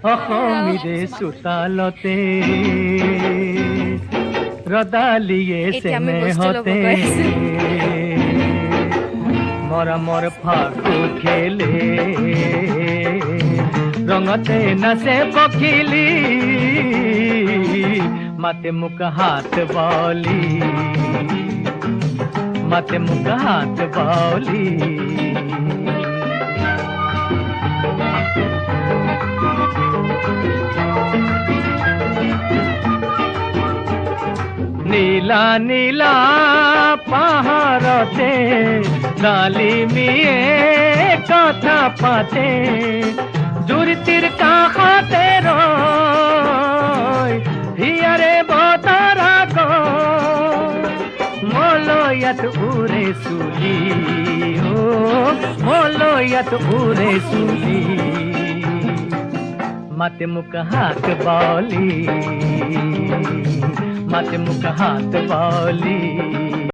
অসমিৰে চোতালতে ৰদালিয়ে চেনেহতে মৰমৰ ফাকু খেলে ৰঙতে নাচে পখিলি মাতে মোক হাত বলি মাতে মোক হাত বলি নীলা নীলা পাহাড়তে ডালিমিয়ে কথা পাতে জুৰিটিৰ কাষতে ৰয় হিয়াৰে বতৰা মলয়াত উৰে চুলি মলয়াত উৰে চুলি মাতে মোক হাত বলি মাতে মোক হাত বলি